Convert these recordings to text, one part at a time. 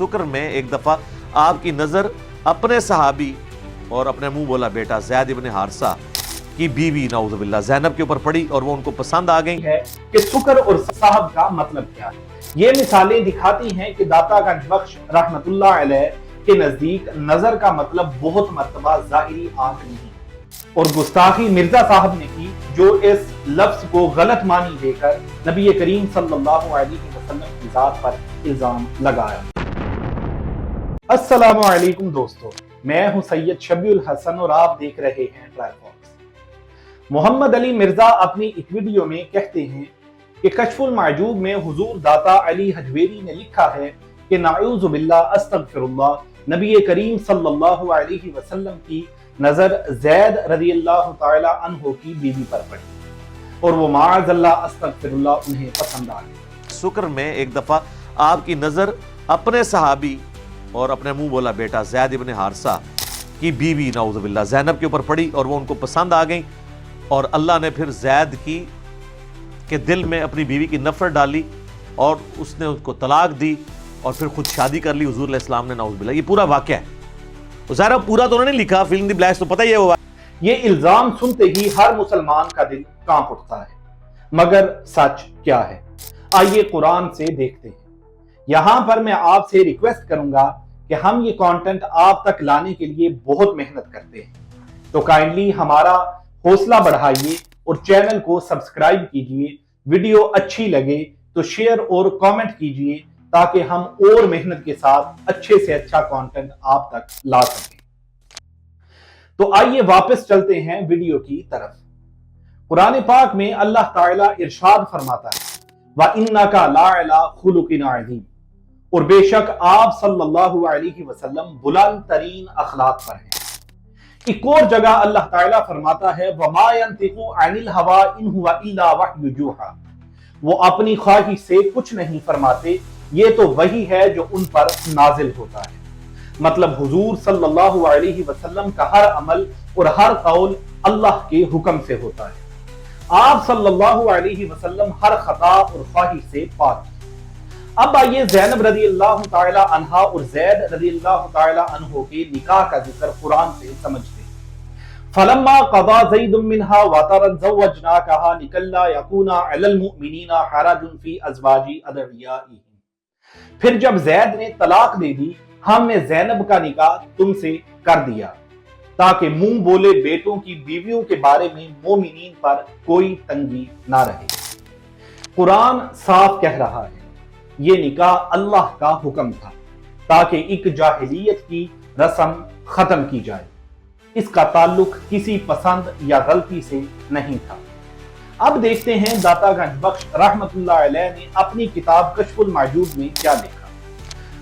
शुक्र में एक दफ़ा आपकी नज़र अपने सहाबी और अपने मुंह बोला बेटा ज़ैद इब्न हारिसा की बीवी नाउज़ुबिल्लाह ज़ैनब के ऊपर पड़ी और वो उनको पसंद आ गई है कि शुक्र और साहब का मतलब क्या है। ये मिसालें दिखाती हैं कि दातागंज बख्श रहमतुल्लाह अलैह के नजदीक नजर का मतलब बहुत मर्तबा जाहिरी आंख नहीं और गुस्ताखी मिर्जा साहब ने की जो इस लफ्ज को गलत मानी देकर नबी करीम सल्लल्लाहु अलैहि वसल्लम की जात पर इल्जाम लगाया। अस्सलामु अलैकुम दोस्तों, मैं हूं सैयद शबीउल हसन और आप देख रहे हैं ट्राइफॉक्स। मोहम्मद अली मिर्जा अपनी एक वीडियो में कहते हैं कि कश्फुल माजूब में हुजूर दाता अली हजवेरी ने लिखा है कि नाऊज़ु बिल्लाह अस्तगफिरुल्लाह, नबी करीम सल्लल्लाहु अलैहि वसल्लम की नजर ज़ैद रज़ियल्लाहु ताला अन्हु की बीवी पर पड़ी और वो माअज़ल्लाह अस्तगफिरुल्लाह उन्हें पसंद आ गई। शुक्र में एक दफ़ा आपकी नज़र अपने सहाबी और अपने मुंह बोला बेटा ज़ैद इब्न हारिसा की बीवी नाउज़ुबिल्लाह ज़ैनब के ऊपर पड़ी और वो उनको पसंद आ गई और अल्लाह ने फिर ज़ैद के दिल में अपनी बीवी की नफरत डाली और उसने उसको तलाक दी और फिर खुद शादी कर ली हुजूर अलैहि सलाम ने नाउज़ुबिल्लाह। ये पूरा वाक़या है। ज़ाहिर पूरा तो उन्होंने लिखा, फिल्म दी ब्लैक्स तो पता ही है वो। ये इल्जाम सुनते ही हर मुसलमान का दिल कांप उठता है, मगर सच क्या है आइए कुरान से देखते हैं। यहां पर मैं आपसे रिक्वेस्ट करूंगा कि हम ये कंटेंट आप तक लाने के लिए बहुत मेहनत करते हैं, तो काइंडली हमारा हौसला बढ़ाइए और चैनल को सब्सक्राइब कीजिए। वीडियो अच्छी लगे तो शेयर और कमेंट कीजिए ताकि हम और मेहनत के साथ अच्छे से अच्छा कंटेंट आप तक ला सकें। तो आइए वापस चलते हैं वीडियो की तरफ। कुरान पाक में अल्लाह ताला इरशाद फरमाता है व इन्नका लअला खुलुकिन अज़ीम, और बेशक आप सल्लल्लाहु अलैहि वसल्लम बुलंद तरीन अखलाक पर हैं। एक और जगह अल्लाह ताला फरमाता है वमा यंतिकु अनिल हवा इन हुवा इल्ला वह्यु यूहा, वो अपनी ख्वाहिश से कुछ नहीं फरमाते, ये तो वही है जो उन पर नाजिल होता है। मतलब हुजूर सल्लल्लाहु अलैहि वसल्लम का हर अमल और हर कौल अल्लाह के हुक्म से होता है। आप सल्लल्लाहु अलैहि वसल्लम हर खता और ख्वाहिश से पाक। अब आइए ज़ैनब रज़ियल्लाहु ताला अन्हा और ज़ैद रज़ियल्लाहु ताला अन्हु के निकाह का जिक्र कुरान से समझते हैं। फलम्मा क़ज़ा ज़ैदुम मिन्हा वतरन ज़व्वजनाकहा लिकल्ला यकूना अलल मुमिनीना हरजुन फी अज़वाजी अदवियाइहिम, फिर जब ज़ैद ने तलाक दे दी हमने ज़ैनब का निकाह तुमसे कर दिया ताकि मुंह बोले बेटों की बीवियों के बारे में मोमिनीन पर कोई तंगी ना रहे। कुरान साफ कह रहा है ये निकाह अल्लाह का हुक्म था ताकि एक जाहिलियत की रस्म खत्म की जाए, इसका ताल्लुक किसी पसंद या गलती से नहीं था। अब देखते हैं दातागंज बख्श रहमतुल्लाह अलैह ने अपनी किताब कश्फुल माजूब में क्या लिखा।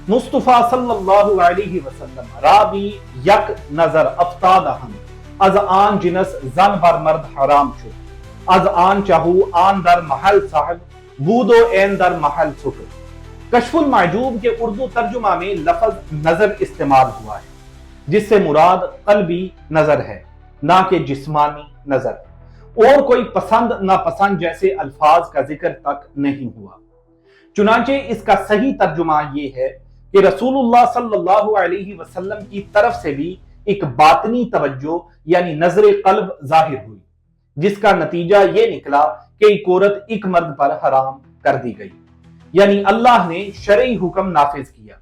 मुस्तफा सल्लल्लाहु अलैहि वसल्लम राबी यक नजर अफ्तादहम अज आन जिनस जन बर मर्द हराम छो अज आन चाहू आन दर महल साहब बूदो एन दर महल सुख। कश्फुल माजूब के उर्दू तर्जुमा में लफ्ज नजर इस्तेमाल हुआ है जिससे मुराद कल्बी नजर है, ना कि जिस्मानी नजर, और कोई पसंद नापसंद जैसे अल्फाज का जिक्र तक नहीं हुआ। चुनांचे इसका सही तर्जुमा ये है कि रसूलुल्लाह सल्लल्लाहु अलैहि वसल्लम की तरफ से भी एक बातनी तवज्जो यानी नजर कल्ब जाहिर हुई, जिसका नतीजा ये निकला कि एक औरत एक मर्द पर हराम कर दी गई, यानी अल्लाह ने शरई हुक्म नाफिज किया।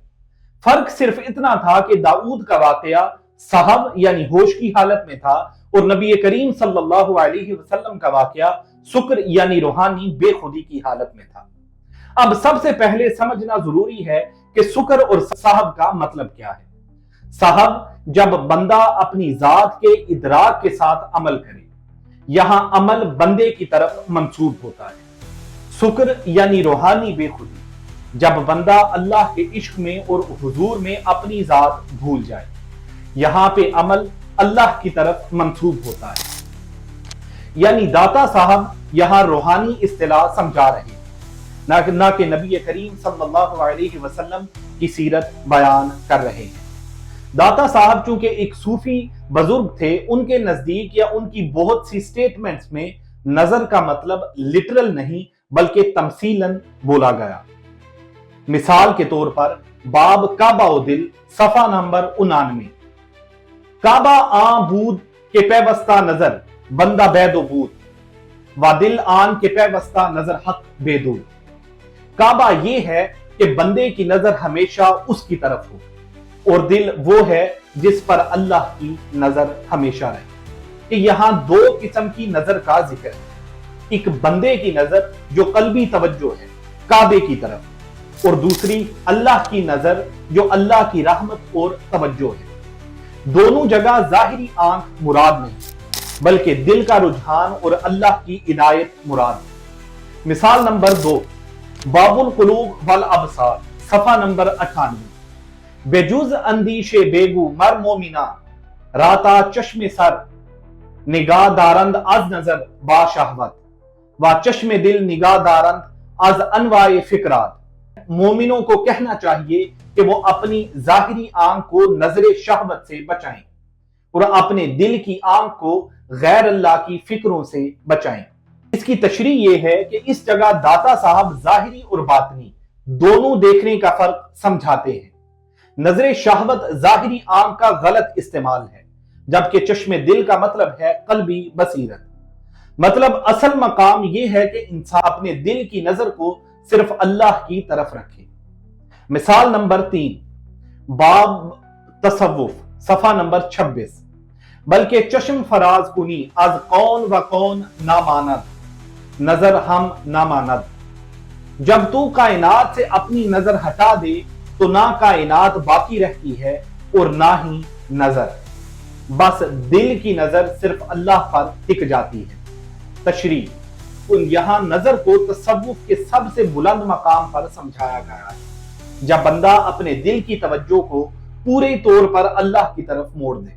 फर्क सिर्फ इतना था कि दाऊद का वाकया साहब यानी होश की हालत में था और नबी करीम सल्लल्लाहु अलैहि वसल्लम का वाकया शुक्र यानी रूहानी बेखुदी की हालत में था। अब सबसे पहले समझना जरूरी है कि शुक्र और साहब का मतलब क्या है। साहब जब बंदा अपनी जात के इदराक के साथ अमल करे, यहां अमल बंदे की तरफ मंसूब होता है। शुक्र यानी रूहानी बेखुदी जब बंदा अल्लाह के इश्क में और हुजूर में अपनी जात भूल जाए, यहां पे अमल अल्लाह की तरफ मंसूब होता है। यानी दाता साहब यहां रूहानी इस्तिलाह समझा रहे हैं, ना कि नबी करीम सल्लल्लाहु अलैहि वसल्लम की सीरत बयान कर रहे हैं। दाता साहब चूंकि एक सूफी बुजुर्ग थे, उनके नजदीक या उनकी बहुत सी स्टेटमेंट्स में नजर का मतलब लिटरल नहीं बल्कि तमसीलन बोला गया। मिसाल के तौर पर बाब काबा ओ दिल सफा नंबर 99। काबा आ बूद के पैवस्ता नजर बंदा बैदो बूद व दिल आन के पैवस्ता नजर हक बेदूद। काबा ये है कि बंदे की नजर हमेशा उसकी तरफ हो और दिल वो है जिस पर अल्लाह की नजर हमेशा रहे। कि यहां दो किस्म की नजर का जिक्र है, एक बंदे की नजर जो कल्बी तवज्जो है काबे की तरफ, और दूसरी अल्लाह की नजर जो अल्लाह की रहमत और तवज्जो है। दोनों जगह जाहिरी आंख मुराद नहीं बल्कि दिल का रुझान और अल्लाह की इनायत मुराद है। मिसाल नंबर 2, बाबुल कुलूब वल अबसार सफा नंबर 98। बेजुज अंदीशे बेगू मर मोमिना राता चश्मे सर निगाह दारंद आज नजर बा शहवत व चश्मे दिल निगाह दारंद आज अनवाए फिकरात। मोमिनों को कहना चाहिए कि वो अपनी जाहिरी आंख को नजरे शहवत से बचाएं और अपने दिल की आंख को गैर अल्लाह की फिक्रों से बचाएं। इसकी तशरीह ये है कि इस जगह दाता साहब जाहिरी और बातनी दोनों देखने का फर्क समझाते हैं। नजरे शहवत जाहिरी आंख का गलत इस्तेमाल है, जबकि चश्मे दिल का मतलब है कल्बी बसीरत। मतलब असल मकाम यह है कि इंसान अपने दिल की नजर को सिर्फ अल्लाह की तरफ रखे। मिसाल नंबर 3, बाब तसव्वुफ सफा नंबर 26। बल्कि चश्म फराज कुनी आज कौन व कौन ना मानद नजर हम ना मानद। जब तू कायनात से अपनी नजर हटा दे तो ना कायनात बाकी रहती है और ना ही नजर, बस दिल की नजर सिर्फ अल्लाह पर टिक जाती है। तशरीह, यहां नजर को तसव्वुफ के सबसे बुलंद मकाम पर समझाया गया है। जब बंदा अपने दिल की तवज्जो को पूरे तौर पर अल्लाह की तरफ मोड़ दे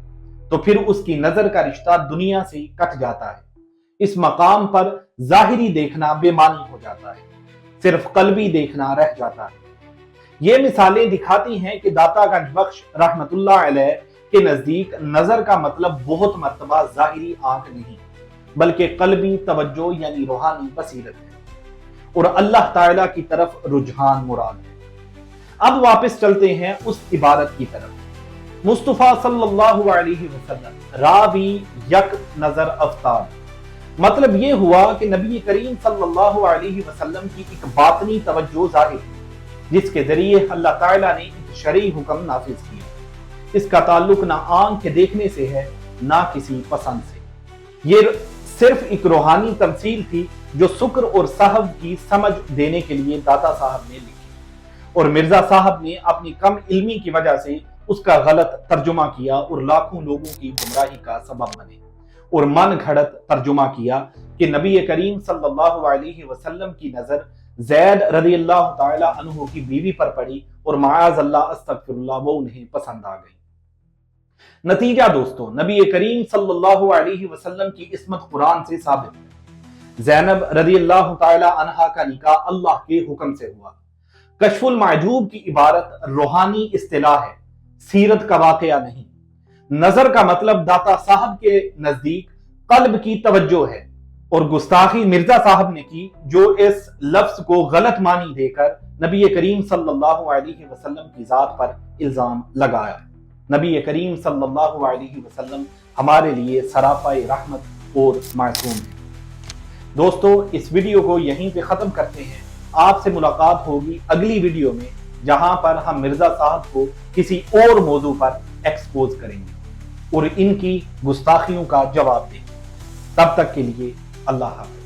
तो फिर उसकी नजर का रिश्ता दुनिया से कट जाता है। इस मकाम पर जाहिरी देखना बेमानी हो जाता है, सिर्फ कल्बी देखना रह जाता है। ये मिसालें दिखाती हैं कि दाता गंज बख्श रहमतुल्लाह अलैह के नजदीक नजर का मतलब बहुत मर्तबा जाहिरी आंख नहीं बल्कि कल्बी तवज्जो यानी रूहानी बसीरत है और अल्लाह ताला की तरफ रुझान मुराद है। अब वापस चलते हैं उस इबारत की तरफ। मुस्तफा सल्लल्लाहु अलैहि वसल्लम रावी यक नजर अफ्तार, मतलब यह हुआ कि नबी करीम सल्लल्लाहु अलैहि वसल्लम की एक बातनी तवज्जो जाहिर है जिसके जरिए अल्लाह ताला ने एक शरई हुक्म नाफिज किया। इसका ताल्लुक ना आंख के देखने से है ना किसी पसंद से। ये सिर्फ एक रूहानी तमसील थी जो शुक्र और साहब की समझ देने के लिए दाता साहब ने लिखी और मिर्जा साहब ने अपनी कम इल्मी की वजह से उसका गलत तर्जुमा किया और लाखों लोगों की गुमराही का सबब बने और मन घड़त तर्जुमा किया कि नबी करीम सल्लल्लाहु अलैहि वसल्लम की नजर ज़ैद रज़ियल्लाहु ताला अन्हु की बीवी पर पड़ी और माअज़ अल्लाह अस्तगफिरुल्लाह वो उन्हें पसंद आ गई। नतीजा दोस्तों, नबी करीम सल्लल्लाहु अलैहि वसल्लम की इस्मत कुरान से साबित है। ज़ैनब रज़ियल्लाहु ताला अन्हा का निकाह अल्लाह के हुक्म से हुआ। कश्फुल माजूब की इबारत रूहानी इस्तिलाह है, सीरत का वाकया नहीं। नजर का मतलब दाता साहब के नजदीक कल्ब की तवज्जो है और गुस्ताखी मिर्जा साहब ने की जो इस लफ्ज को गलत मानी देकर नबी करीम सल्लल्लाहु अलैहि वसल्लम की जात पर इल्जाम लगाया। नबी करीम सल्लल्लाहु अलैहि वसल्लम हमारे लिए सराफाए रहमत और मासूम है। दोस्तों, इस वीडियो को यहीं पे खत्म करते हैं। आपसे मुलाकात होगी अगली वीडियो में जहां पर हम मिर्जा साहब को किसी और मौजू पर एक्सपोज करेंगे और इनकी गुस्ताखियों का जवाब देंगे। तब तक के लिए अल्लाह हाफ़िज़।